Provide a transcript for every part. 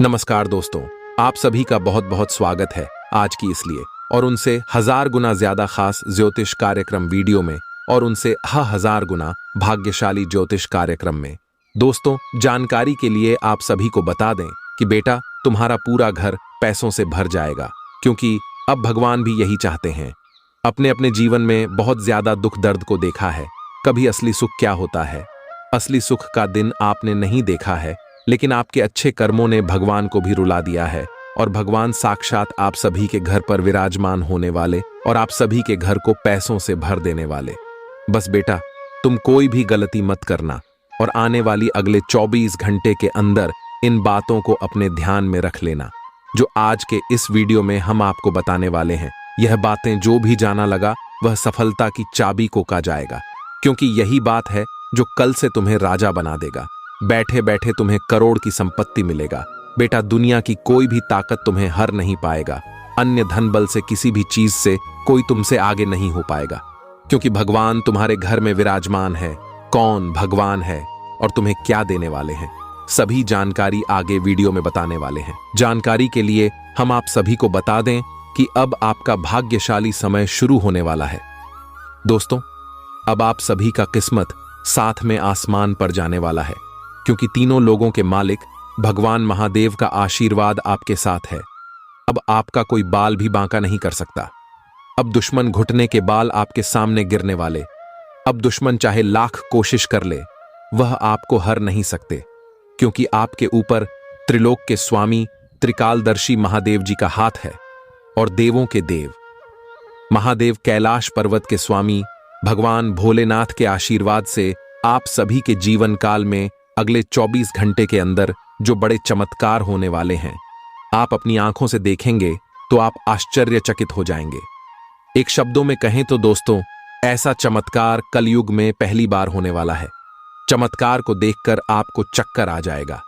नमस्कार दोस्तों, आप सभी का बहुत बहुत स्वागत है आज की इसलिए और उनसे 1000 गुना ज्यादा खास ज्योतिष कार्यक्रम वीडियो में और उनसे 1000 गुना भाग्यशाली ज्योतिष कार्यक्रम में। दोस्तों, जानकारी के लिए आप सभी को बता दें कि बेटा तुम्हारा पूरा घर पैसों से भर जाएगा, क्योंकि अब भगवान भी यही चाहते हैं। अपने अपने जीवन में बहुत ज्यादा दुख दर्द को देखा है, कभी असली सुख क्या होता है, असली सुख का दिन आपने नहीं देखा है, लेकिन आपके अच्छे कर्मों ने भगवान को भी रुला दिया है और भगवान साक्षात आप सभी के घर पर विराजमान होने वाले और आप सभी के घर को पैसों से भर देने वाले। बस बेटा तुम कोई भी गलती मत करना और आने वाली अगले 24 घंटे के अंदर इन बातों को अपने ध्यान में रख लेना जो आज के इस वीडियो में हम आपको बताने वाले हैं। यह बातें जो भी जाना लगा वह सफलता की चाबी को का जाएगा, क्योंकि यही बात है जो कल से तुम्हें राजा बना देगा। बैठे बैठे तुम्हें करोड़ की संपत्ति मिलेगा। बेटा दुनिया की कोई भी ताकत तुम्हें हर नहीं पाएगा। अन्य धन बल से किसी भी चीज से कोई तुमसे आगे नहीं हो पाएगा, क्योंकि भगवान तुम्हारे घर में विराजमान है। कौन भगवान है और तुम्हें क्या देने वाले हैं, सभी जानकारी आगे वीडियो में बताने वाले हैं। जानकारी के लिए हम आप सभी को बता दें कि अब आपका भाग्यशाली समय शुरू होने वाला है। दोस्तों, अब आप सभी का किस्मत साथ में आसमान पर जाने वाला है, क्योंकि तीनों लोगों के मालिक भगवान महादेव का आशीर्वाद आपके साथ है। अब आपका कोई बाल भी बांका नहीं कर सकता। अब दुश्मन घुटने के बाल आपके सामने गिरने वाले। अब दुश्मन चाहे लाख कोशिश कर ले, वह आपको हर नहीं सकते, क्योंकि आपके ऊपर त्रिलोक के स्वामी त्रिकालदर्शी महादेव जी का हाथ है और देवों के देव महादेव कैलाश पर्वत के स्वामी भगवान भोलेनाथ के आशीर्वाद से आप सभी के जीवन काल में अगले 24 घंटे के अंदर जो बड़े चमत्कार होने वाले हैं, आप अपनी आंखों से देखेंगे तो आप आश्चर्यचकित हो जाएंगे। एक शब्दों में कहें तो दोस्तों, ऐसा चमत्कार कलयुग में पहली बार होने वाला है। चमत्कार को देखकर आपको चक्कर आ जाएगा।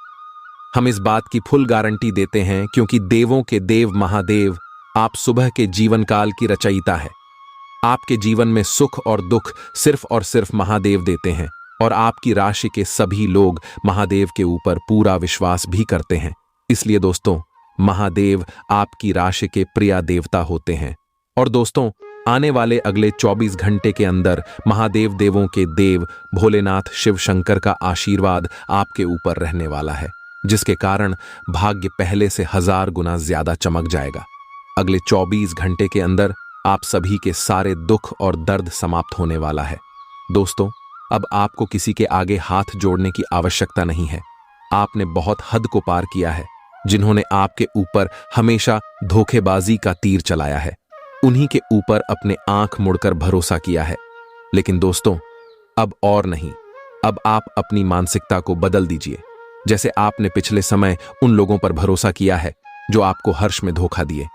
हम इस बात की फुल गारंटी देते हैं, क्योंकि देवों के देव महादेव आप सुबह के जीवन काल की रचयिता है। आपके जीवन में सुख और दुख सिर्फ और सिर्फ महादेव देते हैं और आपकी राशि के सभी लोग महादेव के ऊपर पूरा विश्वास भी करते हैं। इसलिए दोस्तों, महादेव आपकी राशि के प्रिय देवता होते हैं। और दोस्तों, आने वाले अगले 24 घंटे के अंदर महादेव देवों के देव भोलेनाथ शिव शंकर का आशीर्वाद आपके ऊपर रहने वाला है, जिसके कारण भाग्य पहले से 1000 गुना ज्यादा चमक जाएगा। अगले 24 घंटे के अंदर आप सभी के सारे दुख और दर्द समाप्त होने वाला है। दोस्तों, अब आपको किसी के आगे हाथ जोड़ने की आवश्यकता नहीं है। आपने बहुत हद को पार किया है। जिन्होंने आपके ऊपर हमेशा धोखेबाजी का तीर चलाया है, उन्हीं के ऊपर अपने आंख मुड़कर भरोसा किया है। लेकिन दोस्तों, अब और नहीं, अब आप अपनी मानसिकता को बदल दीजिए। जैसे आपने पिछले समय उन लोगों पर भरोसा किया है जो आपको हर्ष में धोखा दिए,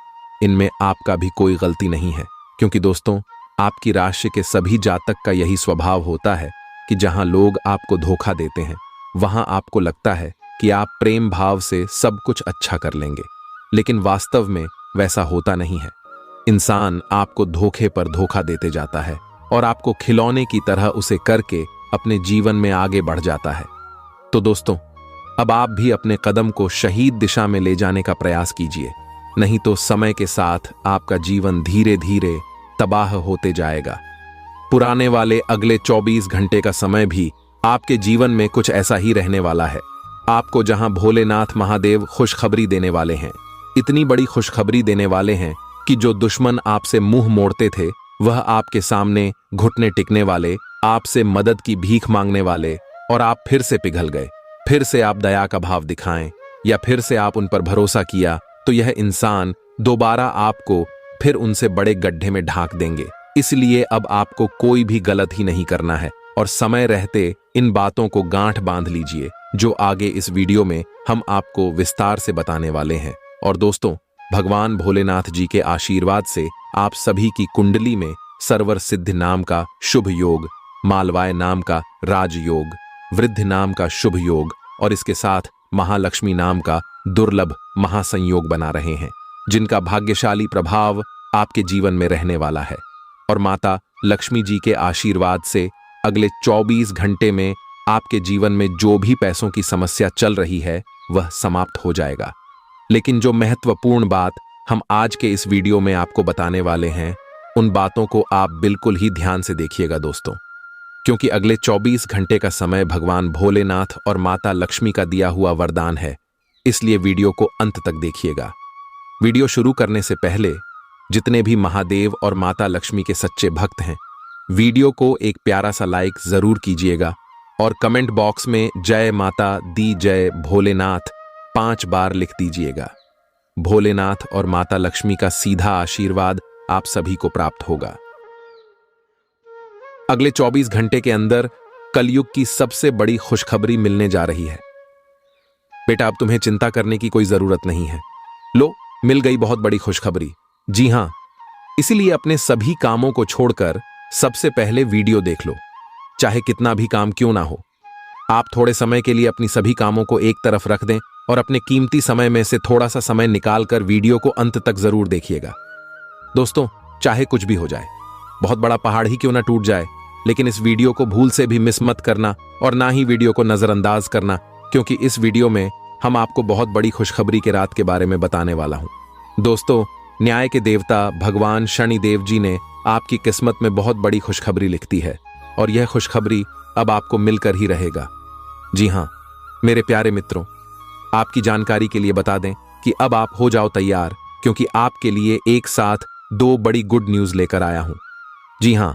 इनमें आपका भी कोई गलती नहीं है, क्योंकि दोस्तों, आपकी राशि के सभी जातक का यही स्वभाव होता है कि जहां लोग आपको धोखा देते हैं, वहां आपको लगता है कि आप प्रेम भाव से सब कुछ अच्छा कर लेंगे, लेकिन वास्तव में वैसा होता नहीं है। इंसान आपको धोखे पर धोखा देते जाता है और आपको खिलौने की तरह उसे करके अपने जीवन में आगे बढ़ जाता है। तो दोस्तों, अब आप भी अपने कदम को शहीद दिशा में ले जाने का प्रयास कीजिए, नहीं तो समय के साथ आपका जीवन धीरे धीरे तबाह होते जाएगा। पुराने वाले अगले 24 घंटे का समय भी आपके जीवन में कुछ ऐसा ही रहने वाला है। आपको जहां भोलेनाथ महादेव खुशखबरी देने वाले हैं, इतनी बड़ी खुशखबरी देने वाले हैं कि जो दुश्मन आपसे मुंह मोड़ते थे, वह आपके सामने घुटने टिकने वाले, आपसे मदद की भीख मांगने वाले, और आप फिर से पिघल गए। फिर से आप दया का भाव दिखाएं या फिर से आप उन पर भरोसा किया, तो यह इंसान दोबारा आपको फिर उनसे बड़े गड्ढे में ढांक देंगे। इसलिए अब आपको कोई भी गलत ही नहीं करना है और समय रहते इन बातों को गांठ बांध लीजिए, जो आगे इस वीडियो में हम आपको विस्तार से बताने वाले हैं। और दोस्तों, भगवान भोलेनाथ जी के आशीर्वाद से आप सभी की कुंडली में सर्वर सिद्ध नाम का शुभ योग, मालवाय नाम का राजयोग, वृद्ध नाम का शुभ योग और इसके साथ महालक्ष्मी नाम का दुर्लभ महासंयोग बना रहे हैं, जिनका भाग्यशाली प्रभाव आपके जीवन में रहने वाला है। और माता लक्ष्मी जी के आशीर्वाद से अगले 24 घंटे में आपके जीवन में जो भी पैसों की समस्या चल रही है, वह समाप्त हो जाएगा। लेकिन जो महत्वपूर्ण बात हम आज के इस वीडियो में आपको बताने वाले हैं, उन बातों को आप बिल्कुल ही ध्यान से देखिएगा दोस्तों, क्योंकि अगले 24 घंटे का समय भगवान भोलेनाथ और माता लक्ष्मी का दिया हुआ वरदान है। इसलिए वीडियो को अंत तक देखिएगा। वीडियो शुरू करने से पहले जितने भी महादेव और माता लक्ष्मी के सच्चे भक्त हैं, वीडियो को एक प्यारा सा लाइक जरूर कीजिएगा और कमेंट बॉक्स में जय माता दी जय भोलेनाथ 5 बार लिख दीजिएगा। भोलेनाथ और माता लक्ष्मी का सीधा आशीर्वाद आप सभी को प्राप्त होगा। अगले 24 घंटे के अंदर कलयुग की सबसे बड़ी खुशखबरी मिलने जा रही है। बेटा, अब तुम्हें चिंता करने की कोई जरूरत नहीं है। लो, मिल गई बहुत बड़ी खुशखबरी। जी हां, इसीलिए अपने सभी कामों को छोड़कर सबसे पहले वीडियो देख लो, चाहे कितना भी काम क्यों ना हो। आप थोड़े समय के लिए अपनी सभी कामों को एक तरफ रख दें और अपने कीमती समय में से थोड़ा सा समय निकालकर वीडियो को अंत तक जरूर देखिएगा। दोस्तों, चाहे कुछ भी हो जाए, बहुत बड़ा पहाड़ ही क्यों ना टूट जाए, लेकिन इस वीडियो को भूल से भी मिस मत करना और ना ही वीडियो को नजरअंदाज करना, क्योंकि इस वीडियो में हम आपको बहुत बड़ी खुशखबरी के रात के बारे में बताने वाला हूं। दोस्तों, न्याय के देवता भगवान शनिदेव जी ने आपकी किस्मत में बहुत बड़ी खुशखबरी लिखती है और यह खुशखबरी अब आपको मिलकर ही रहेगा। जी हां मेरे प्यारे मित्रों, आपकी जानकारी के लिए बता दें कि अब आप हो जाओ तैयार, क्योंकि आपके लिए एक साथ 2 बड़ी गुड न्यूज लेकर आया हूं। जी हां,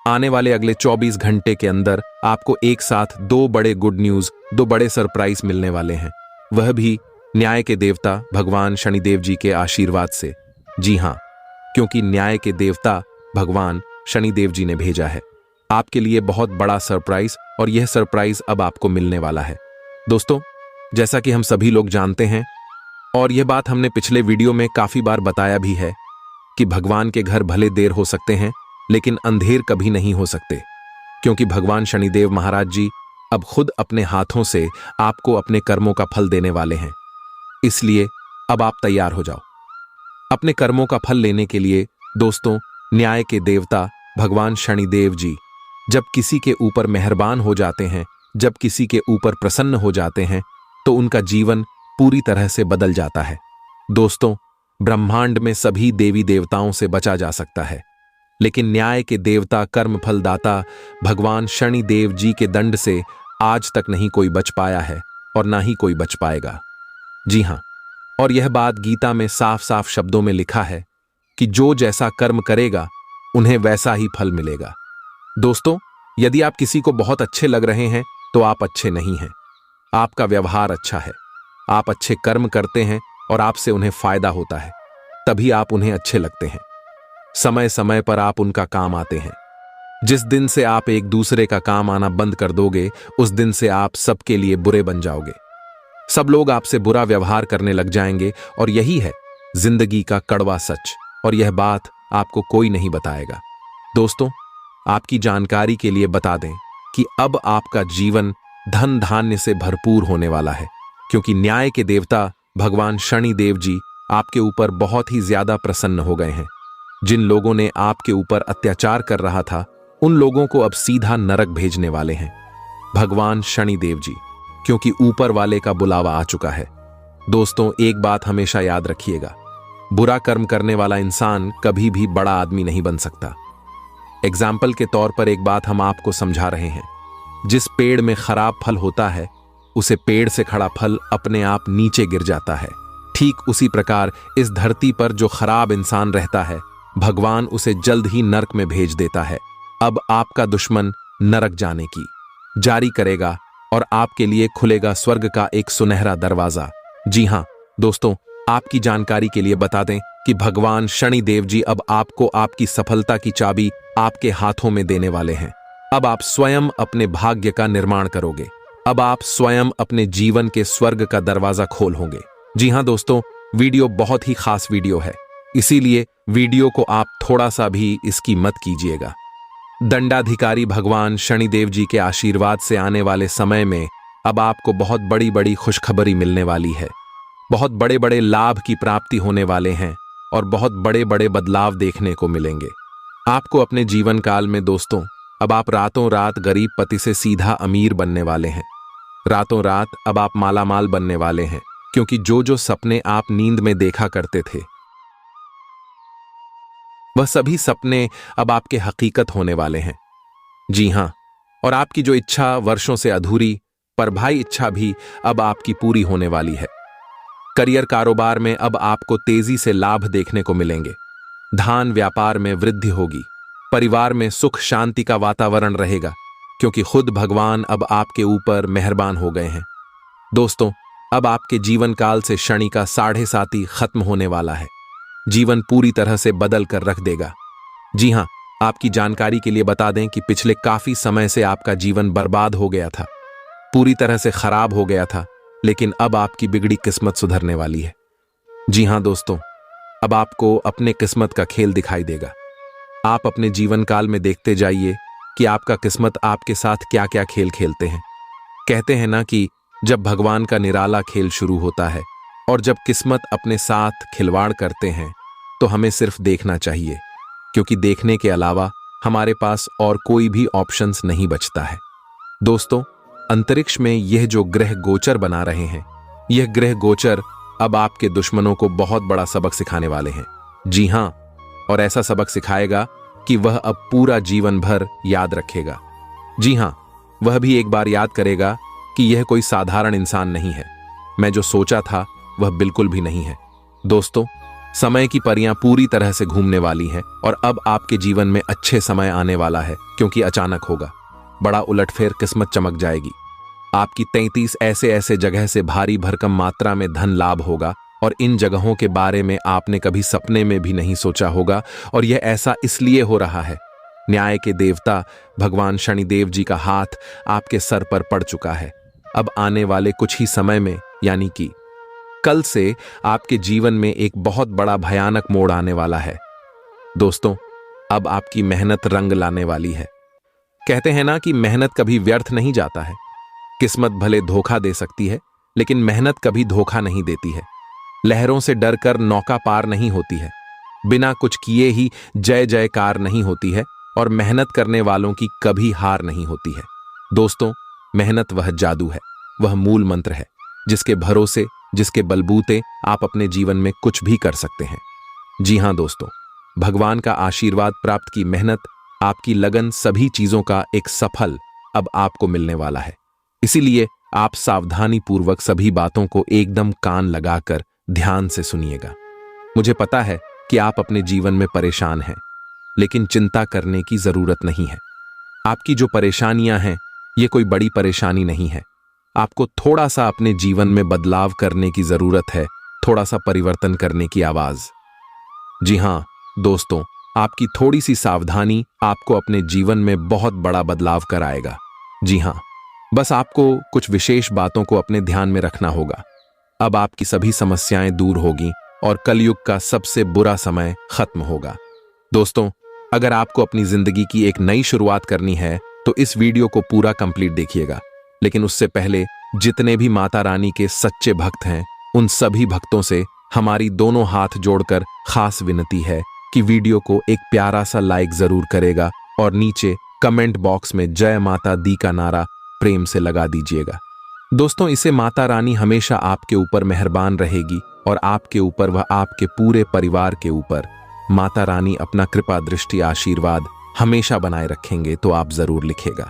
आने वाले अगले 24 घंटे के अंदर आपको एक साथ 2 बड़े गुड न्यूज, 2 बड़े सरप्राइज मिलने वाले हैं, वह भी न्याय के देवता भगवान शनिदेव जी के आशीर्वाद से। जी हां, क्योंकि न्याय के देवता भगवान शनिदेव जी ने भेजा है आपके लिए बहुत बड़ा सरप्राइज, और यह सरप्राइज अब आपको मिलने वाला है। दोस्तों, जैसा कि हम सभी लोग जानते हैं और यह बात हमने पिछले वीडियो में काफी बार बताया भी है कि भगवान के घर भले देर हो सकते हैं, लेकिन अंधेर कभी नहीं हो सकते, क्योंकि भगवान शनिदेव महाराज जी अब खुद अपने हाथों से आपको अपने कर्मों का फल देने वाले हैं। इसलिए अब आप तैयार हो जाओ अपने कर्मों का फल लेने के लिए। दोस्तों, न्याय के देवता भगवान शनिदेव जी जब किसी के ऊपर मेहरबान हो जाते हैं, जब किसी के ऊपर प्रसन्न हो जाते हैं, तो उनका जीवन पूरी तरह से बदल जाता है। दोस्तों, ब्रह्मांड में सभी देवी देवताओं से बचा जा सकता है, लेकिन न्याय के देवता कर्म फलदाता भगवान शनिदेव जी के दंड से आज तक नहीं कोई बच पाया है और ना ही कोई बच पाएगा। जी हां, और यह बात गीता में साफ साफ शब्दों में लिखा है कि जो जैसा कर्म करेगा उन्हें वैसा ही फल मिलेगा। दोस्तों, यदि आप किसी को बहुत अच्छे लग रहे हैं तो आप अच्छे नहीं हैं। आपका व्यवहार अच्छा है, आप अच्छे कर्म करते हैं और आपसे उन्हें फायदा होता है, तभी आप उन्हें अच्छे लगते हैं। समय समय पर आप उनका काम आते हैं। जिस दिन से आप एक दूसरे का काम आना बंद कर दोगे, उस दिन से आप सबके लिए बुरे बन जाओगे। सब लोग आपसे बुरा व्यवहार करने लग जाएंगे और यही है जिंदगी का कड़वा सच, और यह बात आपको कोई नहीं बताएगा। दोस्तों, आपकी जानकारी के लिए बता दें कि अब आपका जीवन धन धान्य से भरपूर होने वाला है, क्योंकि न्याय के देवता भगवान शनिदेव जी आपके ऊपर बहुत ही ज्यादा प्रसन्न हो गए हैं। जिन लोगों ने आपके ऊपर अत्याचार कर रहा था, उन लोगों को अब सीधा नरक भेजने वाले हैं भगवान शनिदेव जी, क्योंकि ऊपर वाले का बुलावा आ चुका है। दोस्तों, एक बात हमेशा याद रखिएगा, बुरा कर्म करने वाला इंसान कभी भी बड़ा आदमी नहीं बन सकता। एग्जाम्पल के तौर पर एक बात हम आपको समझा रहे हैं, जिस पेड़ में खराब फल होता है, उसे पेड़ से खड़ा फल अपने आप नीचे गिर जाता है। ठीक उसी प्रकार इस धरती पर जो खराब इंसान रहता है, भगवान उसे जल्द ही नरक में भेज देता है। अब आपका दुश्मन नरक जाने की जारी करेगा और आपके लिए खुलेगा स्वर्ग का एक सुनहरा दरवाजा। जी हां दोस्तों, आपकी जानकारी के लिए बता दें कि भगवान शनिदेव जी अब आपको आपकी सफलता की चाबी आपके हाथों में देने वाले हैं। अब आप स्वयं अपने भाग्य का निर्माण करोगे। अब आप स्वयं अपने जीवन के स्वर्ग का दरवाजा खोल होंगे। जी हां दोस्तों, वीडियो बहुत ही खास वीडियो है, इसीलिए वीडियो को आप थोड़ा सा भी इसकी मत कीजिएगा। दंडाधिकारी भगवान शनिदेव जी के आशीर्वाद से आने वाले समय में अब आपको बहुत बड़ी बड़ी खुशखबरी मिलने वाली है। बहुत बड़े बड़े लाभ की प्राप्ति होने वाले हैं और बहुत बड़े बड़े बदलाव देखने को मिलेंगे आपको अपने जीवन काल में। दोस्तों, अब आप रातों रात गरीब पति से सीधा अमीर बनने वाले हैं। रातों रात अब आप मालामाल बनने वाले हैं क्योंकि जो जो सपने आप नींद में देखा करते थे वह सभी सपने अब आपके हकीकत होने वाले हैं। जी हां, और आपकी जो इच्छा वर्षों से अधूरी पर भाई इच्छा भी अब आपकी पूरी होने वाली है। करियर कारोबार में अब आपको तेजी से लाभ देखने को मिलेंगे। धान व्यापार में वृद्धि होगी। परिवार में सुख शांति का वातावरण रहेगा, क्योंकि खुद भगवान अब आपके ऊपर मेहरबान हो गए हैं। दोस्तों, अब आपके जीवन काल से शनि का 7.5 खत्म होने वाला है। जीवन पूरी तरह से बदल कर रख देगा। जी हां, आपकी जानकारी के लिए बता दें कि पिछले काफी समय से आपका जीवन बर्बाद हो गया था, पूरी तरह से खराब हो गया था, लेकिन अब आपकी बिगड़ी किस्मत सुधरने वाली है। जी हां दोस्तों, अब आपको अपने किस्मत का खेल दिखाई देगा। आप अपने जीवन काल में देखते जाइए कि आपका किस्मत आपके साथ क्या क्या खेल खेलते हैं। कहते हैं ना कि जब भगवान का निराला खेल शुरू होता है और जब किस्मत अपने साथ खिलवाड़ करते हैं तो हमें सिर्फ देखना चाहिए, क्योंकि देखने के अलावा हमारे पास और कोई भी ऑप्शंस नहीं बचता है। दोस्तों, अंतरिक्ष में यह जो ग्रह गोचर बना रहे हैं, यह ग्रह गोचर अब आपके दुश्मनों को बहुत बड़ा सबक सिखाने वाले हैं। जी हां, और ऐसा सबक सिखाएगा कि वह अब पूरा जीवन भर याद रखेगा। जी हां, वह भी एक बार याद करेगा कि यह कोई साधारण इंसान नहीं है। मैं जो सोचा था वह बिल्कुल भी नहीं है। दोस्तों, समय की परियां पूरी तरह से घूमने वाली हैं और अब आपके जीवन में अच्छे समय आने वाला है, क्योंकि अचानक होगा। बड़ा उलटफेर किस्मत चमक जाएगी। आपकी 33 ऐसे ऐसे जगह से भारी भरकम मात्रा में धन लाभ होगा और इन जगहों के बारे में आपने कभी सपने में भी नहीं सोचा होगा, और यह ऐसा इसलिए हो रहा है। न्याय के देवता भगवान शनिदेव जी का हाथ आपके सर पर पड़ चुका है। अब आने वाले कुछ ही समय में, यानी कि कल से, आपके जीवन में एक बहुत बड़ा भयानक मोड़ आने वाला है। दोस्तों, अब आपकी मेहनत रंग लाने वाली है। कहते हैं ना कि मेहनत कभी व्यर्थ नहीं जाता है। किस्मत भले धोखा दे सकती है, लेकिन मेहनत कभी धोखा नहीं देती है। लहरों से डरकर नौका पार नहीं होती है। बिना कुछ किए ही जय जयकार नहीं होती है, और मेहनत करने वालों की कभी हार नहीं होती है। दोस्तों, मेहनत वह जादू है, वह मूल मंत्र है, जिसके भरोसे, जिसके बलबूते आप अपने जीवन में कुछ भी कर सकते हैं। जी हां दोस्तों, भगवान का आशीर्वाद प्राप्त की मेहनत, आपकी लगन, सभी चीजों का एक सफल अब आपको मिलने वाला है। इसीलिए आप सावधानी पूर्वक सभी बातों को एकदम कान लगाकर ध्यान से सुनिएगा। मुझे पता है कि आप अपने जीवन में परेशान हैं, लेकिन चिंता करने की जरूरत नहीं है। आपकी जो परेशानियां हैं, ये कोई बड़ी परेशानी नहीं है। आपको थोड़ा सा अपने जीवन में बदलाव करने की जरूरत है, थोड़ा सा परिवर्तन करने की आवाज। जी हां दोस्तों, आपकी थोड़ी सी सावधानी आपको अपने जीवन में बहुत बड़ा बदलाव कराएगा। जी हां, बस आपको कुछ विशेष बातों को अपने ध्यान में रखना होगा। अब आपकी सभी समस्याएं दूर होगी और कलयुग का सबसे बुरा समय खत्म होगा। दोस्तों, अगर आपको अपनी जिंदगी की एक नई शुरुआत करनी है तो इस वीडियो को पूरा कंप्लीट देखिएगा। लेकिन उससे पहले जितने भी माता रानी के सच्चे भक्त हैं, उन सभी भक्तों से हमारी दोनों हाथ जोड़कर खास विनती है कि वीडियो को एक प्यारा सा लाइक जरूर करेगा और नीचे कमेंट बॉक्स में जय माता दी का नारा प्रेम से लगा दीजिएगा। दोस्तों, इसे माता रानी हमेशा आपके ऊपर मेहरबान रहेगी और आपके ऊपर व आपके पूरे परिवार के ऊपर माता रानी अपना कृपा दृष्टि आशीर्वाद हमेशा बनाए रखेंगे, तो आप जरूर लिखेगा।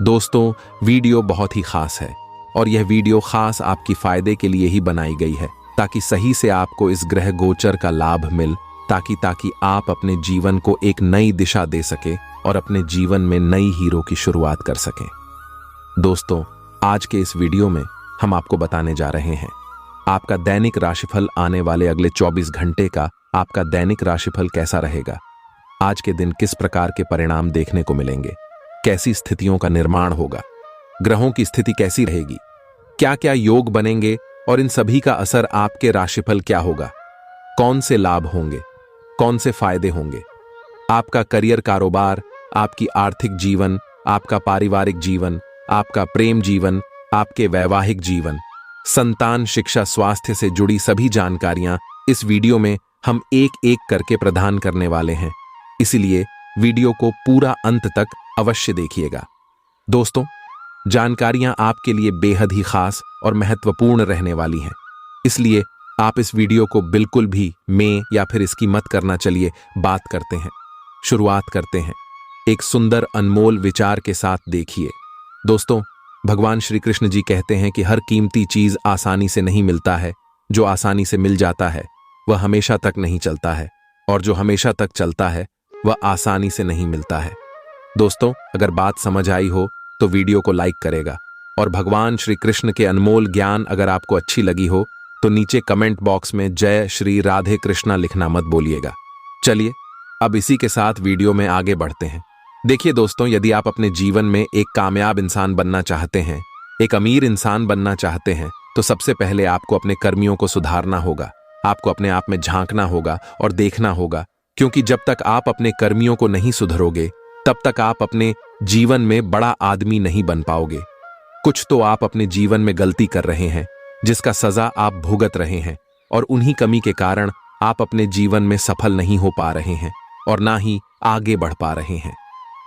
दोस्तों, वीडियो बहुत ही खास है और यह वीडियो खास आपकी फायदे के लिए ही बनाई गई है, ताकि सही से आपको इस ग्रह गोचर का लाभ मिल, ताकि आप अपने जीवन को एक नई दिशा दे सके और अपने जीवन में नई हीरो की शुरुआत कर सकें। दोस्तों, आज के इस वीडियो में हम आपको बताने जा रहे हैं आपका दैनिक राशिफल, आने वाले अगले 24 घंटे का आपका दैनिक राशिफल कैसा रहेगा। आज के दिन किस प्रकार के परिणाम देखने को मिलेंगे, कैसी स्थितियों का निर्माण होगा, ग्रहों की स्थिति कैसी रहेगी, क्या क्या योग बनेंगे और इन सभी का असर आपके राशिफल क्या होगा, कौन से लाभ होंगे, कौन से फायदे होंगे, आपका करियर कारोबार, आपकी आर्थिक जीवन, आपका पारिवारिक जीवन, आपका प्रेम जीवन, आपके वैवाहिक जीवन, संतान, शिक्षा, स्वास्थ्य से जुड़ी सभी जानकारियां इस वीडियो में हम एक एक करके प्रदान करने वाले हैं। इसलिए वीडियो को पूरा अंत तक अवश्य देखिएगा। दोस्तों, जानकारियां आपके लिए बेहद ही खास और महत्वपूर्ण रहने वाली हैं। इसलिए आप इस वीडियो को बिल्कुल भी में या फिर इसकी मत करना। चलिए बात करते हैं, शुरुआत करते हैं एक सुंदर अनमोल विचार के साथ। देखिए दोस्तों, भगवान श्री कृष्ण जी कहते हैं कि हर कीमती चीज आसानी से नहीं मिलता है। जो आसानी से मिल जाता है वह हमेशा तक नहीं चलता है, और जो हमेशा तक चलता है वह आसानी से नहीं मिलता है। दोस्तों, अगर बात समझ आई हो तो वीडियो को लाइक करेगा, और भगवान श्री कृष्ण के अनमोल ज्ञान अगर आपको अच्छी लगी हो तो नीचे कमेंट बॉक्स में जय श्री राधे कृष्णा लिखना मत भूलिएगा। चलिए अब इसी के साथ वीडियो में आगे बढ़ते हैं। देखिए दोस्तों, यदि आप अपने जीवन में एक कामयाब इंसान बनना चाहते हैं, एक अमीर इंसान बनना चाहते हैं, तो सबसे पहले आपको अपने कर्मियों को सुधारना होगा। आपको अपने आप में झांकना होगा और देखना होगा, क्योंकि जब तक आप अपने कर्मियों को नहीं सुधरोगे तब तक आप अपने जीवन में बड़ा आदमी नहीं बन पाओगे। कुछ तो आप अपने जीवन में गलती कर रहे हैं जिसका सजा आप भुगत रहे हैं, और उन्हीं कमी के कारण आप अपने जीवन में सफल नहीं हो पा रहे हैं और ना ही आगे बढ़ पा रहे हैं।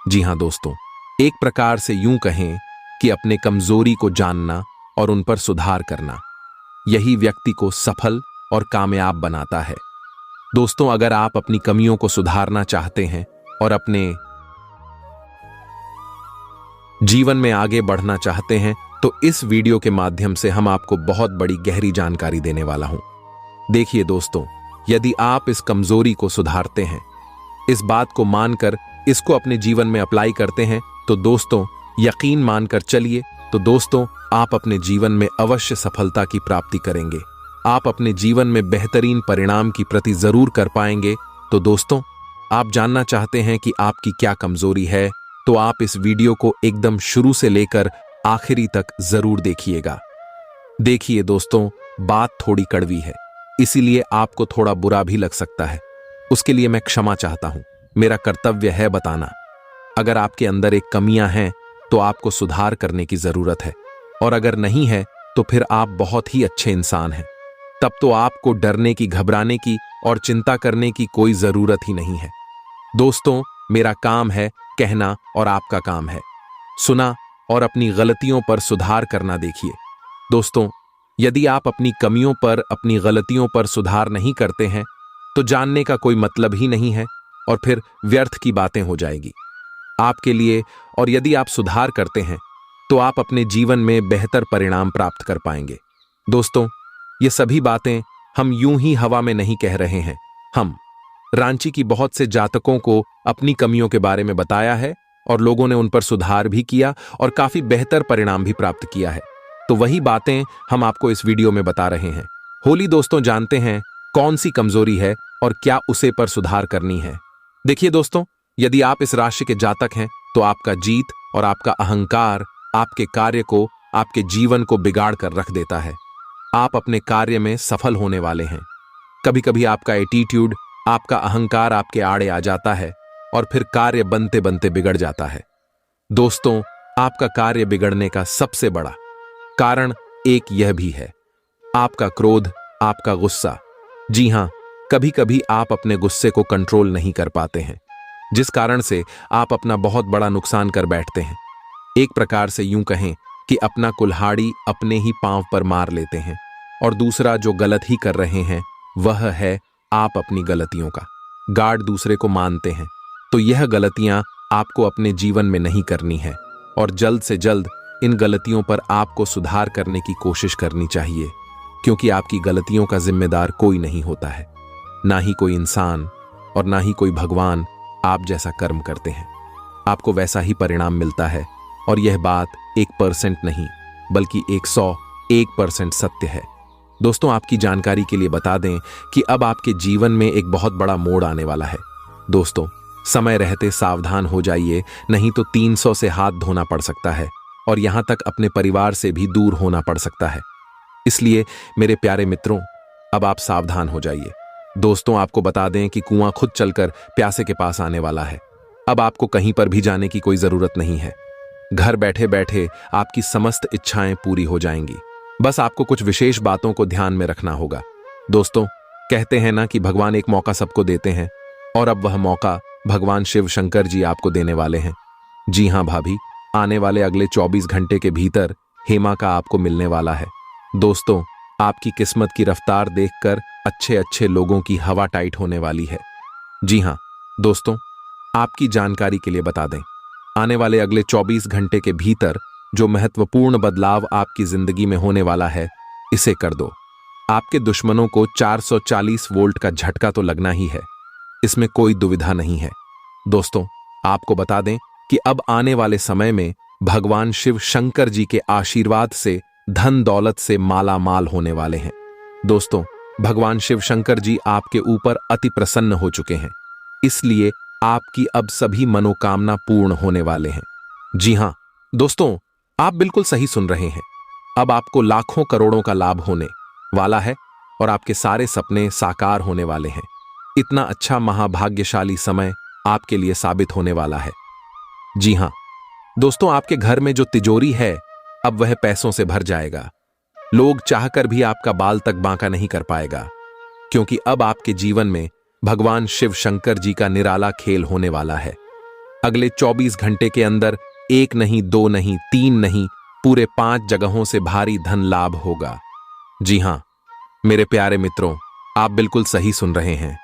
जी हां दोस्तों, एक प्रकार से यूं कहें कि अपने कमजोरी को जानना और उन पर सुधार करना, यही व्यक्ति को सफल और कामयाब बनाता है। दोस्तों, अगर आप अपनी कमियों को सुधारना चाहते हैं और अपने जीवन में आगे बढ़ना चाहते हैं, तो इस वीडियो के माध्यम से हम आपको बहुत बड़ी गहरी जानकारी देने वाला हूं। देखिए दोस्तों, यदि आप इस कमजोरी को सुधारते हैं, इस बात को मानकर इसको अपने जीवन में अप्लाई करते हैं, तो दोस्तों यकीन मानकर चलिए, तो दोस्तों आप अपने जीवन में अवश्य सफलता की प्राप्ति करेंगे। आप अपने जीवन में बेहतरीन परिणाम की प्रति जरूर कर पाएंगे। तो दोस्तों, आप जानना चाहते हैं कि आपकी क्या कमजोरी है, तो आप इस वीडियो को एकदम शुरू से लेकर आखिरी तक जरूर देखिएगा। देखिए दोस्तों, बात थोड़ी कड़वी है, इसीलिए आपको थोड़ा बुरा भी लग सकता है। उसके लिए मैं क्षमा चाहता हूं। मेरा कर्तव्य है बताना। अगर आपके अंदर एक कमियां हैं तो आपको सुधार करने की जरूरत है, और अगर नहीं है तो फिर आप बहुत ही अच्छे इंसान हैं। तब तो आपको डरने की, घबराने की और चिंता करने की कोई जरूरत ही नहीं है। दोस्तों, मेरा काम है कहना और आपका काम है सुना और अपनी गलतियों पर सुधार करना। देखिए दोस्तों, यदि आप अपनी कमियों पर, अपनी गलतियों पर सुधार नहीं करते हैं तो जानने का कोई मतलब ही नहीं है, और फिर व्यर्थ की बातें हो जाएगी आपके लिए। और यदि आप सुधार करते हैं तो आप अपने जीवन में बेहतर परिणाम प्राप्त कर पाएंगे। दोस्तों, ये सभी बातें हम यूं ही हवा में नहीं कह रहे हैं। हम रांची की बहुत से जातकों को अपनी कमियों के बारे में बताया है, और लोगों ने उन पर सुधार भी किया और काफी बेहतर परिणाम भी प्राप्त किया है। तो वही बातें हम आपको इस वीडियो में बता रहे हैं। होली दोस्तों, जानते हैं कौन सी कमजोरी है और क्या उसे पर सुधार करनी है। देखिए दोस्तों, यदि आप इस राशि के जातक हैं तो आपका जीत और आपका अहंकार आपके कार्य को, आपके जीवन को बिगाड़ कर रख देता है। आप अपने कार्य में सफल होने वाले हैं। कभी कभी आपका एटीट्यूड, आपका अहंकार आपके आड़े आ जाता है और फिर कार्य बनते बनते बिगड़ जाता है। दोस्तों, आपका कार्य बिगड़ने का सबसे बड़ा कारण एक यह भी है, आपका क्रोध, आपका गुस्सा। जी हां, कभी कभी आप अपने गुस्से को कंट्रोल नहीं कर पाते हैं, जिस कारण से आप अपना बहुत बड़ा नुकसान कर बैठते हैं। एक प्रकार से यूं कहें कि अपना कुल्हाड़ी अपने ही पांव पर मार लेते हैं, और दूसरा जो गलत ही कर रहे हैं वह है आप अपनी गलतियों का गार्ड दूसरे को मानते हैं। तो यह गलतियां आपको अपने जीवन में नहीं करनी है, और जल्द से जल्द इन गलतियों पर आपको सुधार करने की कोशिश करनी चाहिए, क्योंकि आपकी गलतियों का जिम्मेदार कोई नहीं होता है, ना ही कोई इंसान और ना ही कोई भगवान। आप जैसा कर्म करते हैं आपको वैसा ही परिणाम मिलता है, और यह बात 1% नहीं बल्कि 101% सत्य है। दोस्तों, आपकी जानकारी के लिए बता दें कि अब आपके जीवन में एक बहुत बड़ा मोड़ आने वाला है। दोस्तों, समय रहते सावधान हो जाइए, नहीं तो 300 से हाथ धोना पड़ सकता है, और यहां तक अपने परिवार से भी दूर होना पड़ सकता है। इसलिए मेरे प्यारे मित्रों, अब आप सावधान हो जाइए। दोस्तों, आपको बता दें कि कुआं खुद चलकर प्यासे के पास आने वाला है। अब आपको कहीं पर भी जाने की कोई जरूरत नहीं है। घर बैठे बैठे आपकी समस्त इच्छाएं पूरी हो जाएंगी। बस आपको कुछ विशेष बातों को ध्यान में रखना होगा। दोस्तों, कहते हैं ना कि भगवान एक मौका सबको देते हैं, और अब वह मौका भगवान शिव शंकर जी आपको देने वाले हैं। जी हां भाभी, आने वाले अगले 24 घंटे के भीतर हेमा का आपको मिलने वाला है। दोस्तों, आपकी किस्मत की रफ्तार देखकर अच्छे अच्छे लोगों की हवा टाइट होने वाली है। जी हाँ दोस्तों, आपकी जानकारी के लिए बता दें, आने वाले अगले 24 घंटे के भीतर जो महत्वपूर्ण बदलाव आपकी जिंदगी में होने वाला है, इसे कर दो। आपके दुश्मनों को 440 वोल्ट का झटका तो लगना ही है, इसमें कोई दुविधा नहीं है। दोस्तों, आपको बता दें कि अब आने वाले समय में भगवान शिव शंकर जी के आशीर्वाद से धन दौलत से माला माल होने वाले हैं। दोस्तों, भगवान शिव शंकर जी आपके ऊपर अति प्रसन्न हो चुके हैं, इसलिए आपकी अब सभी मनोकामना पूर्ण होने वाले हैं। जी हां दोस्तों, आप बिल्कुल सही सुन रहे हैं। अब आपको लाखों करोड़ों का लाभ होने वाला है और आपके सारे सपने साकार होने वाले हैं। इतना अच्छा महाभाग्यशाली समय आपके लिए साबित होने वाला है। जी हां दोस्तों, आपके घर में जो तिजोरी है अब वह पैसों से भर जाएगा। लोग चाहकर भी आपका बाल तक बांका नहीं कर पाएगा, क्योंकि अब आपके जीवन में भगवान शिव शंकर जी का निराला खेल होने वाला है। अगले 24 घंटे के अंदर 1 नहीं, 2 नहीं, 3 नहीं, पूरे 5 जगहों से भारी धन लाभ होगा। जी हां मेरे प्यारे मित्रों, आप बिल्कुल सही सुन रहे हैं।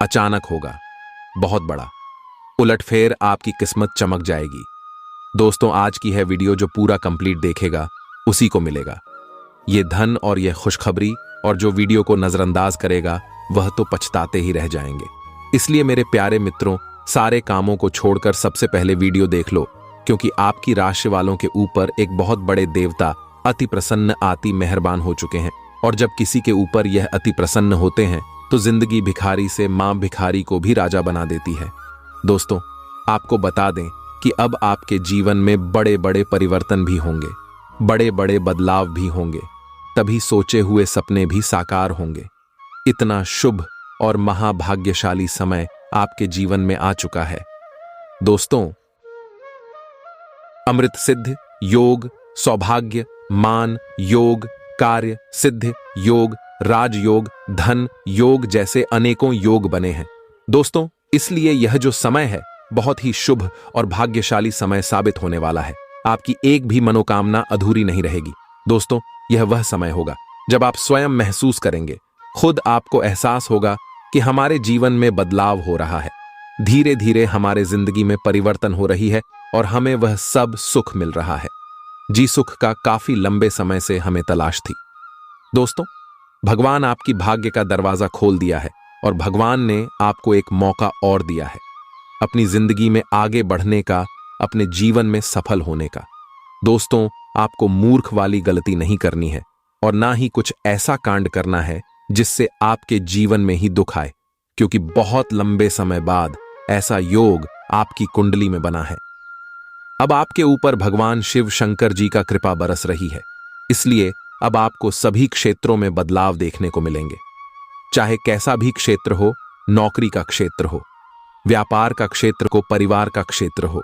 अचानक होगा, बहुत बड़ा उलटफेर, आपकी किस्मत चमक जाएगी। दोस्तों, आज की है वीडियो जो पूरा कंप्लीट देखेगा उसी को मिलेगा ये धन और यह खुशखबरी, और जो वीडियो को नजरअंदाज करेगा वह तो पछताते ही रह जाएंगे। इसलिए मेरे प्यारे मित्रों, सारे कामों को छोड़कर सबसे पहले वीडियो देख लो, क्योंकि आपकी राशि वालों के ऊपर एक बहुत बड़े देवता अति प्रसन्न अति मेहरबान हो चुके हैं। और जब किसी के ऊपर यह अति प्रसन्न होते हैं तो जिंदगी भिखारी से मां भिखारी को भी राजा बना देती है। दोस्तों, आपको बता दें कि अब आपके जीवन में बड़े बड़े परिवर्तन भी होंगे, बड़े बड़े बदलाव भी होंगे, तभी सोचे हुए सपने भी साकार होंगे। इतना शुभ और महाभाग्यशाली समय आपके जीवन में आ चुका है। दोस्तों, अमृत सिद्ध योग, सौभाग्य, मान योग, कार्य सिद्ध योग, राजयोग, धन योग जैसे अनेकों योग बने हैं। दोस्तों, इसलिए यह जो समय है बहुत ही शुभ और भाग्यशाली समय साबित होने वाला है। आपकी एक भी मनोकामना अधूरी नहीं रहेगी। दोस्तों, यह वह समय होगा जब आप स्वयं महसूस करेंगे, खुद आपको एहसास होगा कि हमारे जीवन में बदलाव हो रहा है। धीरे धीरे हमारे जिंदगी में परिवर्तन हो रही है और हमें वह सब सुख मिल रहा है। जी, सुख का काफी लंबे समय से हमें तलाश थी। दोस्तों, भगवान आपकी भाग्य का दरवाजा खोल दिया है और भगवान ने आपको एक मौका और दिया है अपनी जिंदगी में आगे बढ़ने का, अपने जीवन में सफल होने का। दोस्तों, आपको मूर्ख वाली गलती नहीं करनी है और ना ही कुछ ऐसा कांड करना है जिससे आपके जीवन में ही दुख आए, क्योंकि बहुत लंबे समय बाद ऐसा योग आपकी कुंडली में बना है। अब आपके ऊपर भगवान शिव शंकर जी का कृपा बरस रही है, इसलिए अब आपको सभी क्षेत्रों में बदलाव देखने को मिलेंगे। चाहे कैसा भी क्षेत्र हो, नौकरी का क्षेत्र हो, व्यापार का क्षेत्र हो, परिवार का क्षेत्र हो,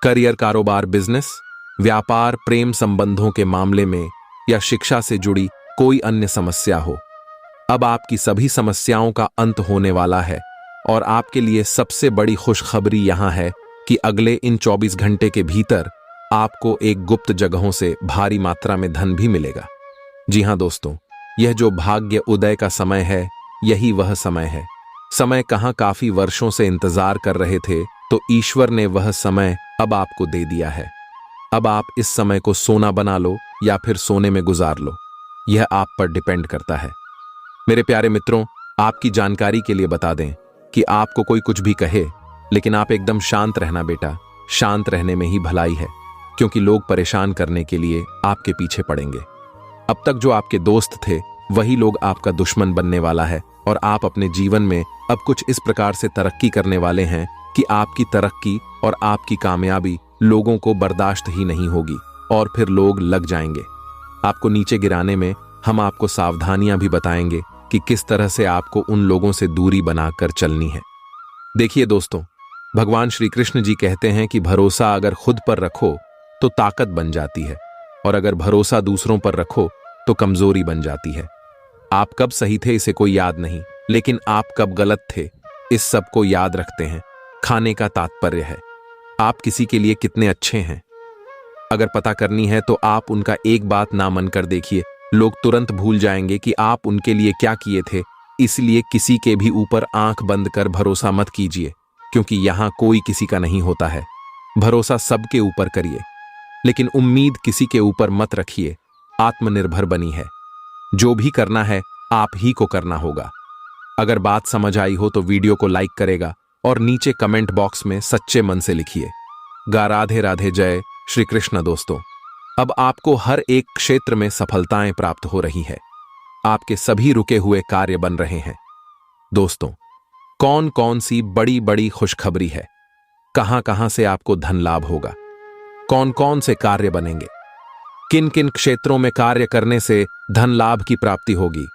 करियर, कारोबार, बिजनेस, व्यापार, प्रेम संबंधों के मामले में या शिक्षा से जुड़ी कोई अन्य समस्या हो, अब आपकी सभी समस्याओं का अंत होने वाला है। और आपके लिए सबसे बड़ी खुशखबरी यहां है कि अगले इन 24 घंटे के भीतर आपको एक गुप्त जगहों से भारी मात्रा में धन भी मिलेगा। जी हां दोस्तों, यह जो भाग्य उदय का समय है, यही वह समय है। समय कहां काफी वर्षों से इंतजार कर रहे थे, तो ईश्वर ने वह समय अब आपको दे दिया है। अब आप इस समय को सोना बना लो या फिर सोने में गुजार लो, यह आप पर डिपेंड करता है। मेरे प्यारे मित्रों, आपकी जानकारी के लिए बता दें कि आपको कोई कुछ भी कहे, लेकिन आप एकदम शांत रहना बेटा। शांत रहने में ही भलाई है, क्योंकि लोग परेशान करने के लिए आपके पीछे पड़ेंगे। अब तक जो आपके दोस्त थे वही लोग आपका दुश्मन बनने वाला है और आप अपने जीवन में अब कुछ इस प्रकार से तरक्की करने वाले हैं कि आपकी तरक्की और आपकी कामयाबी लोगों को बर्दाश्त ही नहीं होगी और फिर लोग लग जाएंगे आपको नीचे गिराने में। हम आपको सावधानियां भी बताएंगे कि किस तरह से आपको उन लोगों से दूरी बनाकर चलनी है। देखिए दोस्तों, भगवान श्री कृष्ण जी कहते हैं कि भरोसा अगर खुद पर रखो तो ताकत बन जाती है, और अगर भरोसा दूसरों पर रखो तो कमजोरी बन जाती है। आप कब सही थे इसे कोई याद नहीं, लेकिन आप कब गलत थे इस सब को याद रखते हैं। खाने का तात्पर्य है आप किसी के लिए कितने अच्छे हैं। अगर पता करनी है तो आप उनका एक बात ना मन कर देखिए, लोग तुरंत भूल जाएंगे कि आप उनके लिए क्या किए थे। इसलिए किसी के भी ऊपर आंख बंद कर भरोसा मत कीजिए, क्योंकि यहां कोई किसी का नहीं होता है। भरोसा सबके ऊपर करिए, लेकिन उम्मीद किसी के ऊपर मत रखिए। आत्मनिर्भर बनी है। जो भी करना है आप ही को करना होगा। अगर बात समझ आई हो तो वीडियो को लाइक करेगा और नीचे कमेंट बॉक्स में सच्चे मन से लिखिए गा राधे राधे जय श्री कृष्ण। दोस्तों, अब आपको हर एक क्षेत्र में सफलताएं प्राप्त हो रही है। आपके सभी रुके हुए कार्य बन रहे हैं। दोस्तों, कौन कौन सी बड़ी बड़ी खुशखबरी है, कहां कहां से आपको धन लाभ होगा, कौन कौन से कार्य बनेंगे, किन किन क्षेत्रों में कार्य करने से धन लाभ की प्राप्ति होगी,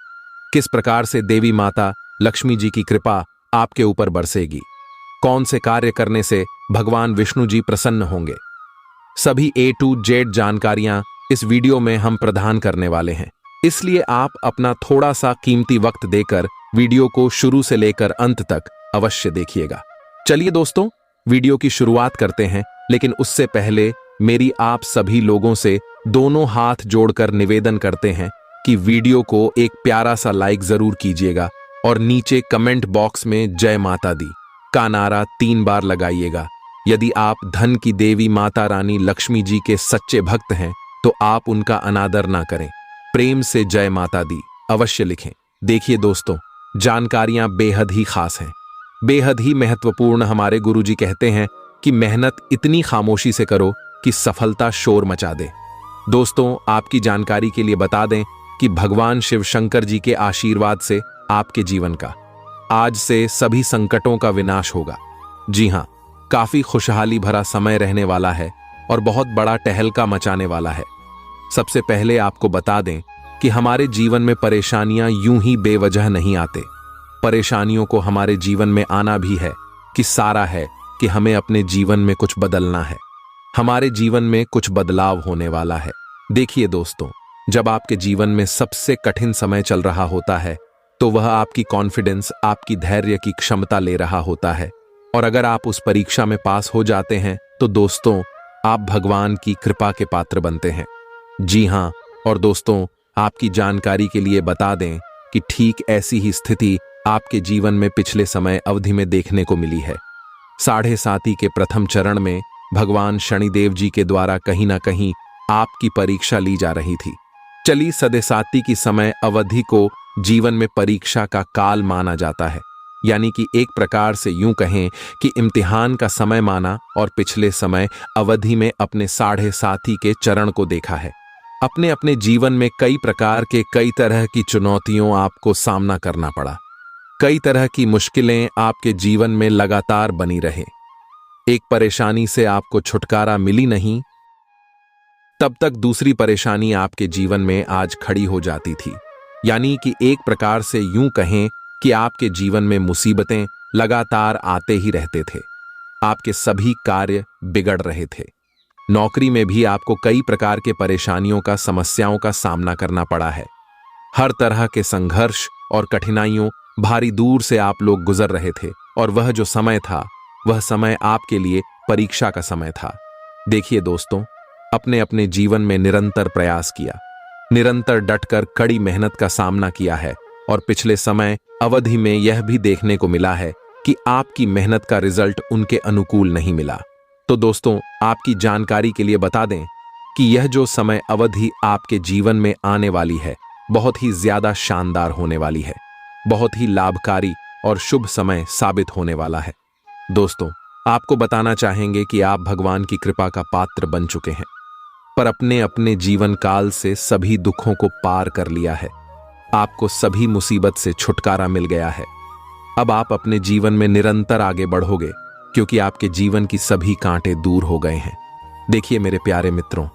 किस प्रकार से देवी माता लक्ष्मी जी की कृपा आपके ऊपर बरसेगी, कौन से कार्य करने से भगवान विष्णु जी प्रसन्न होंगे, सभी A to Z जानकारियां इस वीडियो में हम प्रदान करने वाले हैं। इसलिए आप अपना थोड़ा सा कीमती वक्त देकर वीडियो को शुरू से लेकर अंत तक अवश्य देखिएगा। चलिए दोस्तों, वीडियो की शुरुआत करते हैं, लेकिन उससे पहले मेरी आप सभी लोगों से दोनों हाथ जोड़कर निवेदन करते हैं कि वीडियो को एक प्यारा सा लाइक जरूर कीजिएगा और नीचे कमेंट बॉक्स में जय माता दी का नारा 3 बार लगाइएगा। यदि आप धन की देवी माता रानी लक्ष्मी जी के सच्चे भक्त हैं तो आप उनका अनादर ना करें, प्रेम से जय माता दी अवश्य लिखें। देखिए दोस्तों, जानकारियां बेहद ही खास हैं, बेहद ही महत्वपूर्ण। हमारे गुरुजी कहते हैं कि मेहनत इतनी खामोशी से करो कि सफलता शोर मचा दे। दोस्तों, आपकी जानकारी के लिए बता दें कि भगवान शिव शंकर जी के आशीर्वाद से आपके जीवन का आज से सभी संकटों का विनाश होगा। जी हां, काफी खुशहाली भरा समय रहने वाला है और बहुत बड़ा टहलका मचाने वाला है। सबसे पहले आपको बता दें कि हमारे जीवन में परेशानियां यूं ही बेवजह नहीं आते। परेशानियों को हमारे जीवन में आना भी है कि सारा है कि हमें अपने जीवन में कुछ बदलना है। हमारे जीवन में कुछ बदलाव होने वाला है। देखिए दोस्तों, जब आपके जीवन में सबसे कठिन समय चल रहा होता है तो वह आपकी कॉन्फिडेंस, आपकी धैर्य की क्षमता ले रहा होता है। और अगर आप उस परीक्षा में पास हो जाते हैं तो दोस्तों, आप भगवान की कृपा के पात्र बनते हैं। जी हां, और दोस्तों, आपकी जानकारी के लिए बता दें कि ठीक ऐसी ही स्थिति आपके जीवन में पिछले समय अवधि में देखने को मिली है। 7.5 के प्रथम चरण में भगवान शनिदेव जी के द्वारा कहीं ना कहीं आपकी परीक्षा ली जा रही थी। चली 7.5 की समय अवधि को जीवन में परीक्षा का काल माना जाता है, यानी कि एक प्रकार से यूं कहें कि इम्तिहान का समय माना। और पिछले समय अवधि में अपने 7.5 के चरण को देखा है। अपने अपने जीवन में कई प्रकार के कई तरह की चुनौतियों आपको सामना करना पड़ा। कई तरह की मुश्किलें आपके जीवन में लगातार बनी रहे। एक परेशानी से आपको छुटकारा मिली नहीं, तब तक दूसरी परेशानी आपके जीवन में आज खड़ी हो जाती थी। यानी कि एक प्रकार से यूं कहें कि आपके जीवन में मुसीबतें लगातार आते ही रहते थे। आपके सभी कार्य बिगड़ रहे थे। नौकरी में भी आपको कई प्रकार के परेशानियों का, समस्याओं का सामना करना पड़ा है। हर तरह के संघर्ष और कठिनाइयों भारी दूर से आप लोग गुजर रहे थे, और वह जो समय था वह समय आपके लिए परीक्षा का समय था। देखिए दोस्तों, अपने अपने जीवन में निरंतर प्रयास किया, निरंतर डटकर कड़ी मेहनत का सामना किया है, और पिछले समय अवधि में यह भी देखने को मिला है कि आपकी मेहनत का रिजल्ट उनके अनुकूल नहीं मिला। तो दोस्तों, आपकी जानकारी के लिए बता दें कि यह जो समय अवधि आपके जीवन में आने वाली है बहुत ही ज्यादा शानदार होने वाली है, बहुत ही लाभकारी और शुभ समय साबित होने वाला है। दोस्तों, आपको बताना चाहेंगे कि आप भगवान की कृपा का पात्र बन चुके हैं, पर अपने अपने जीवन काल से सभी दुखों को पार कर लिया है। आपको सभी मुसीबत से छुटकारा मिल गया है। अब आप अपने जीवन में निरंतर आगे बढ़ोगे, क्योंकि आपके जीवन की सभी कांटे दूर हो गए हैं। देखिए मेरे प्यारे मित्रों,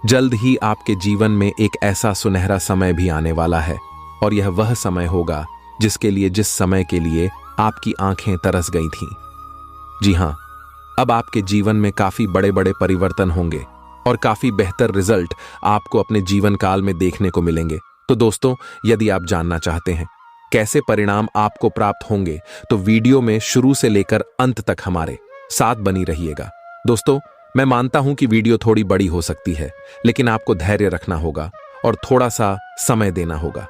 जल्द ही आपके जीवन में एक ऐसा सुनहरा समय भी आने वाला है, और यह वह समय होगा जिस समय के लिए आपकी आंखें तरस गई थीं। जी हां, अब आपके जीवन में काफी बड़े बड़े परिवर्तन होंगे और काफी बेहतर रिजल्ट आपको अपने जीवन काल में देखने को मिलेंगे। तो दोस्तों, यदि आप जानना चाहते हैं कैसे परिणाम आपको प्राप्त होंगे तो वीडियो में शुरू से लेकर अंत तक हमारे साथ बनी रहिएगा। दोस्तों, मैं मानता हूं कि वीडियो थोड़ी बड़ी हो सकती है, लेकिन आपको धैर्य रखना होगा और थोड़ा सा समय देना होगा।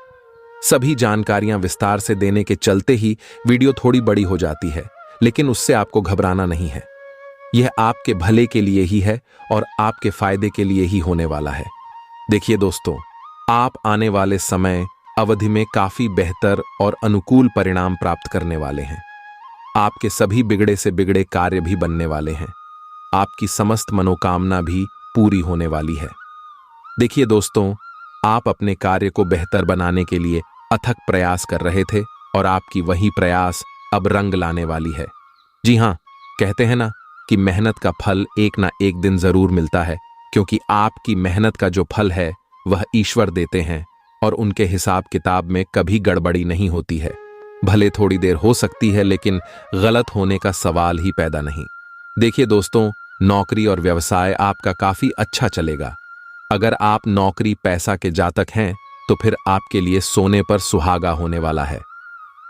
सभी जानकारियां विस्तार से देने के चलते ही वीडियो थोड़ी बड़ी हो जाती है, लेकिन उससे आपको घबराना नहीं है। यह आपके भले के लिए ही है और आपके फायदे के लिए ही होने वाला है। देखिए दोस्तों, आप आने वाले समय अवधि में काफी बेहतर और अनुकूल परिणाम प्राप्त करने वाले हैं। आपके सभी बिगड़े से बिगड़े कार्य भी बनने वाले हैं। आपकी समस्त मनोकामना भी पूरी होने वाली है। देखिए दोस्तों, आप अपने कार्य को बेहतर बनाने के लिए अथक प्रयास कर रहे थे और आपकी वही प्रयास अब रंग लाने वाली है। जी हाँ, कहते हैं ना कि मेहनत का फल एक ना एक दिन जरूर मिलता है, क्योंकि आपकी मेहनत का जो फल है वह ईश्वर देते हैं और उनके हिसाब किताब में कभी गड़बड़ी नहीं होती है। भले थोड़ी देर हो सकती है, लेकिन गलत होने का सवाल ही पैदा नहीं। देखिए दोस्तों, नौकरी और व्यवसाय आपका काफी अच्छा चलेगा। अगर आप नौकरी पैसा के जातक हैं तो फिर आपके लिए सोने पर सुहागा होने वाला है।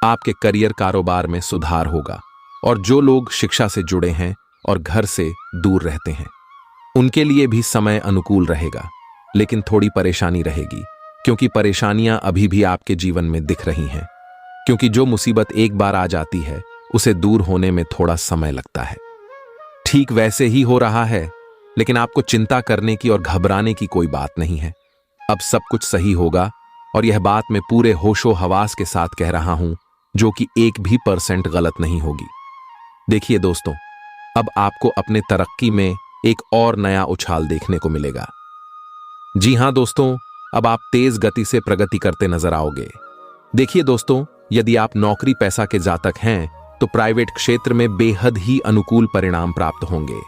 आपके करियर कारोबार में सुधार होगा और जो लोग शिक्षा से जुड़े हैं और घर से दूर रहते हैं उनके लिए भी समय अनुकूल रहेगा, लेकिन थोड़ी परेशानी रहेगी, क्योंकि परेशानियां अभी भी आपके जीवन में दिख रही हैं। क्योंकि जो मुसीबत एक बार आ जाती है उसे दूर होने में थोड़ा समय लगता है। ठीक वैसे ही हो रहा है, लेकिन आपको चिंता करने की और घबराने की कोई बात नहीं है। अब सब कुछ सही होगा और यह बात मैं पूरे होशो हवास के साथ कह रहा हूं, जो कि 1% भी गलत नहीं होगी। देखिए दोस्तों, अब आपको अपने तरक्की में एक और नया उछाल देखने को मिलेगा। जी हां दोस्तों, अब आप तेज गति से प्रगति करते नजर आओगे। देखिए दोस्तों, यदि आप नौकरी पैसा के जातक हैं तो प्राइवेट क्षेत्र में बेहद ही अनुकूल परिणाम प्राप्त होंगे।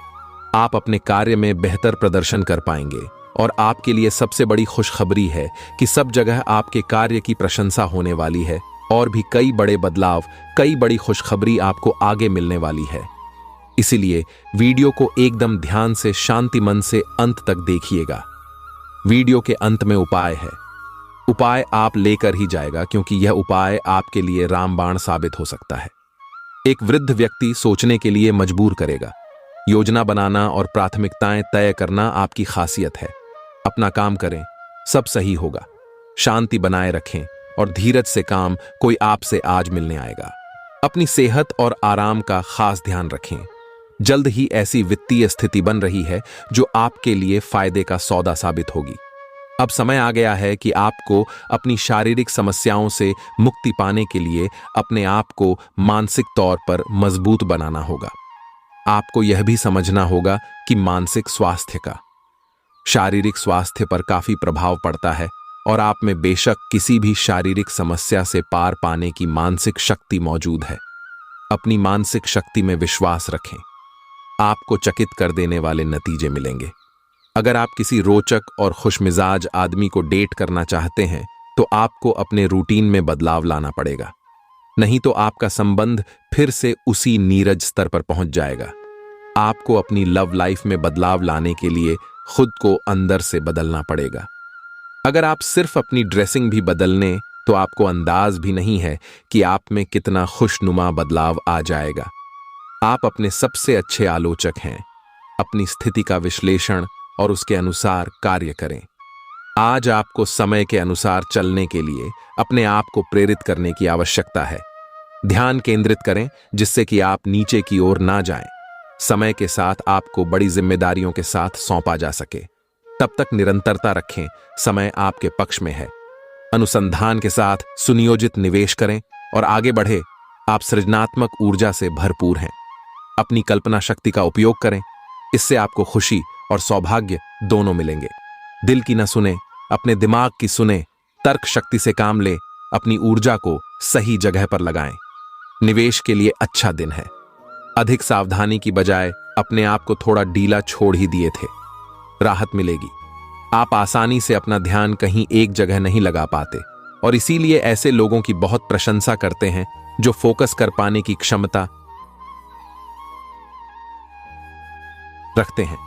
आप अपने कार्य में बेहतर प्रदर्शन कर पाएंगे और आपके लिए सबसे बड़ी खुशखबरी है कि सब जगह आपके कार्य की प्रशंसा होने वाली है और भी कई बड़े बदलाव, कई बड़ी खुशखबरी आपको आगे मिलने वाली है। इसीलिए वीडियो को एकदम ध्यान से, शांति मन से अंत तक देखिएगा। वीडियो के अंत में उपाय है। उपाय आप लेकर ही जाएगा, क्योंकि यह उपाय आपके लिए रामबाण साबित हो सकता है। एक वृद्ध व्यक्ति सोचने के लिए मजबूर करेगा। योजना बनाना और प्राथमिकताएं तय करना आपकी खासियत है। अपना काम करें, सब सही होगा। शांति बनाए रखें और धीरज से काम कोई आपसे आज मिलने आएगा। अपनी सेहत और आराम का खास ध्यान रखें। जल्द ही ऐसी वित्तीय स्थिति बन रही है जो आपके लिए फायदे का सौदा साबित होगी। अब समय आ गया है कि आपको अपनी शारीरिक समस्याओं से मुक्ति पाने के लिए अपने आप को मानसिक तौर पर मजबूत बनाना होगा। आपको यह भी समझना होगा कि मानसिक स्वास्थ्य का शारीरिक स्वास्थ्य पर काफी प्रभाव पड़ता है और आप में बेशक किसी भी शारीरिक समस्या से पार पाने की मानसिक शक्ति मौजूद है। अपनी मानसिक शक्ति में विश्वास रखें। आपको चकित कर देने वाले नतीजे मिलेंगे। अगर आप किसी रोचक और खुशमिजाज आदमी को डेट करना चाहते हैं तो आपको अपने रूटीन में बदलाव लाना पड़ेगा, नहीं तो आपका संबंध फिर से उसी नीरज स्तर पर पहुंच जाएगा। आपको अपनी लव लाइफ में बदलाव लाने के लिए खुद को अंदर से बदलना पड़ेगा। अगर आप सिर्फ अपनी ड्रेसिंग भी बदलने तो आपको अंदाज भी नहीं है कि आप में कितना खुशनुमा बदलाव आ जाएगा। आप अपने सबसे अच्छे आलोचक हैं। अपनी स्थिति का विश्लेषण और उसके अनुसार कार्य करें। आज आपको समय के अनुसार चलने के लिए अपने आप को प्रेरित करने की आवश्यकता है। ध्यान केंद्रित करें जिससे कि आप नीचे की ओर ना जाएं। समय के साथ आपको बड़ी जिम्मेदारियों के साथ सौंपा जा सके, तब तक निरंतरता रखें। समय आपके पक्ष में है। अनुसंधान के साथ सुनियोजित निवेश करें और आगे बढ़े। आप सृजनात्मक ऊर्जा से भरपूर हैं। अपनी कल्पना शक्ति का उपयोग करें, इससे आपको खुशी और सौभाग्य दोनों मिलेंगे। दिल की न सुने, अपने दिमाग की सुने। तर्क शक्ति से काम ले, अपनी ऊर्जा को सही जगह पर लगाएं। निवेश के लिए अच्छा दिन है। अधिक सावधानी की बजाय अपने आप को थोड़ा ढीला छोड़ ही दिए थे, राहत मिलेगी। आप आसानी से अपना ध्यान कहीं एक जगह नहीं लगा पाते और इसीलिए ऐसे लोगों की बहुत प्रशंसा करते हैं जो फोकस कर पाने की क्षमता रखते हैं।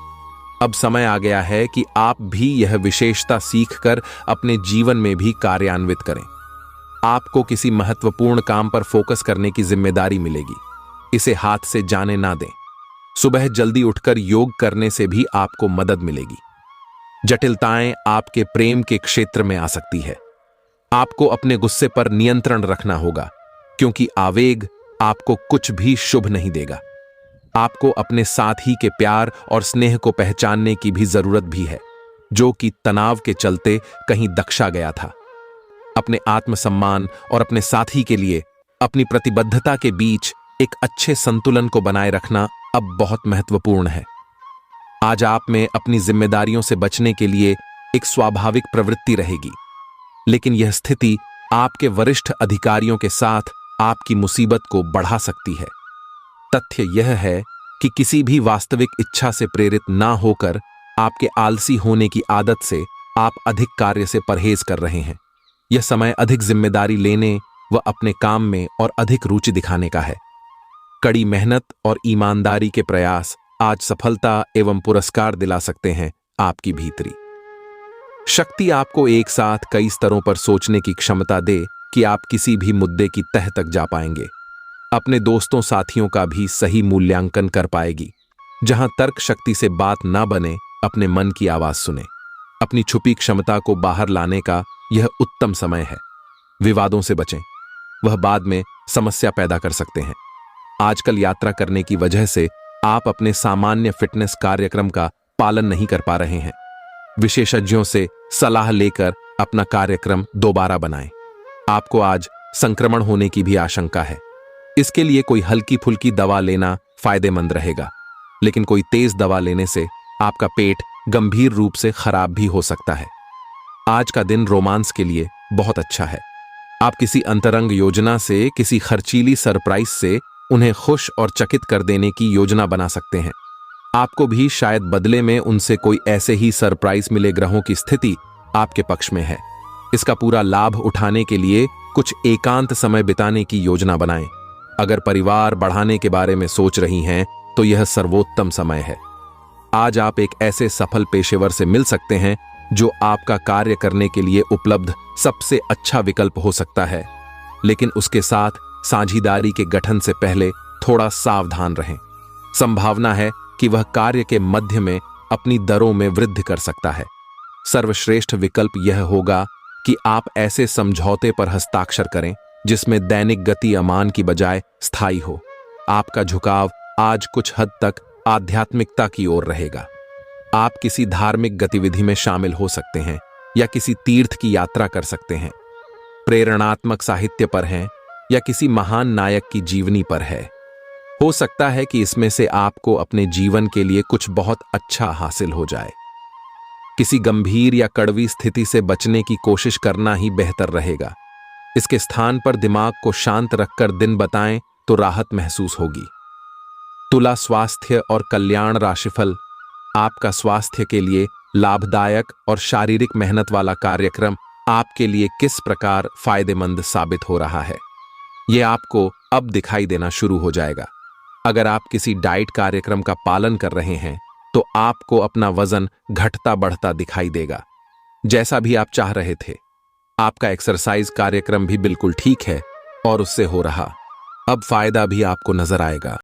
अब समय आ गया है कि आप भी यह विशेषता सीखकर अपने जीवन में भी कार्यान्वित करें। आपको किसी महत्वपूर्ण काम पर फोकस करने की जिम्मेदारी मिलेगी। इसे हाथ से जाने ना दें। सुबह जल्दी उठकर योग करने से भी आपको मदद मिलेगी। जटिलताएं आपके प्रेम के क्षेत्र में आ सकती है। आपको अपने गुस्से पर नियंत्रण रखना होगा, क्योंकि आवेग आपको कुछ भी शुभ नहीं देगा। आपको अपने साथी के प्यार और स्नेह को पहचानने की भी जरूरत भी है, जो कि तनाव के चलते कहीं दक्षा गया था। अपने आत्मसम्मान और अपने साथी के लिए अपनी प्रतिबद्धता के बीच एक अच्छे संतुलन को बनाए रखना अब बहुत महत्वपूर्ण है। आज आप में अपनी जिम्मेदारियों से बचने के लिए एक स्वाभाविक प्रवृत्ति रहेगी, लेकिन यह स्थिति आपके वरिष्ठ अधिकारियों के साथ आपकी मुसीबत को बढ़ा सकती है। तथ्य यह है कि किसी भी वास्तविक इच्छा से प्रेरित ना होकर आपके आलसी होने की आदत से आप अधिक कार्य से परहेज कर रहे हैं। यह समय अधिक जिम्मेदारी लेने व अपने काम में और अधिक रुचि दिखाने का है। कड़ी मेहनत और ईमानदारी के प्रयास आज सफलता एवं पुरस्कार दिला सकते हैं। आपकी भीतरी शक्ति आपको एक साथ कई स्तरों पर सोचने की क्षमता दे कि आप किसी भी मुद्दे की तह तक जा पाएंगे। अपने दोस्तों साथियों का भी सही मूल्यांकन कर पाएगी। जहां तर्क शक्ति से बात ना बने, अपने मन की आवाज सुने। अपनी छुपी क्षमता को बाहर लाने का यह उत्तम समय है। विवादों से बचें, वह बाद में समस्या पैदा कर सकते हैं। आजकल यात्रा करने की वजह से आप अपने सामान्य फिटनेस कार्यक्रम का पालन नहीं कर पा रहे हैं। विशेषज्ञों से सलाह लेकर अपना कार्यक्रम दोबारा बनाएं। आपको आज संक्रमण होने की भी आशंका है। इसके लिए कोई हल्की फुल्की दवा लेना फायदेमंद रहेगा, लेकिन कोई तेज दवा लेने से आपका पेट गंभीर रूप से खराब भी हो सकता है। आज का दिन रोमांस के लिए बहुत अच्छा है। आप किसी अंतरंग योजना से, किसी खर्चीली सरप्राइज से उन्हें खुश और चकित कर देने की योजना बना सकते हैं। आपको भी शायद बदले में उनसे कोई ऐसे ही सरप्राइज मिले। ग्रहों की स्थिति आपके पक्ष में है। इसका पूरा लाभ उठाने के लिए कुछ एकांत समय बिताने की योजना बनाएं। अगर परिवार बढ़ाने के बारे में सोच रही हैं, तो यह सर्वोत्तम समय है। आज आप एक ऐसे सफल पेशेवर से मिल सकते हैं जो आपका कार्य करने के लिए उपलब्ध सबसे अच्छा विकल्प हो सकता है, लेकिन उसके साथ साझीदारी के गठन से पहले थोड़ा सावधान रहें। संभावना है कि वह कार्य के मध्य में अपनी दरों में वृद्धि कर सकता है। सर्वश्रेष्ठ विकल्प यह होगा कि आप ऐसे समझौते पर हस्ताक्षर करें जिसमें दैनिक गति अमान की बजाय स्थायी हो। आपका झुकाव आज कुछ हद तक आध्यात्मिकता की ओर रहेगा। आप किसी धार्मिक गतिविधि में शामिल हो सकते हैं या किसी तीर्थ की यात्रा कर सकते हैं। प्रेरणात्मक साहित्य पर हैं या किसी महान नायक की जीवनी पर है। हो सकता है कि इसमें से आपको अपने जीवन के लिए कुछ बहुत अच्छा हासिल हो जाए। किसी गंभीर या कड़वी स्थिति से बचने की कोशिश करना ही बेहतर रहेगा। इसके स्थान पर दिमाग को शांत रखकर दिन बताएं तो राहत महसूस होगी। तुला स्वास्थ्य और कल्याण राशिफल। आपका स्वास्थ्य के लिए लाभदायक और शारीरिक मेहनत वाला कार्यक्रम आपके लिए किस प्रकार फायदेमंद साबित हो रहा है, यह आपको अब दिखाई देना शुरू हो जाएगा। अगर आप किसी डाइट कार्यक्रम का पालन कर रहे हैं, तो आपको अपना वजन घटता बढ़ता दिखाई देगा, जैसा भी आप चाह रहे थे। आपका एक्सरसाइज कार्यक्रम भी बिल्कुल ठीक है और उससे हो रहा अब फायदा भी आपको नजर आएगा।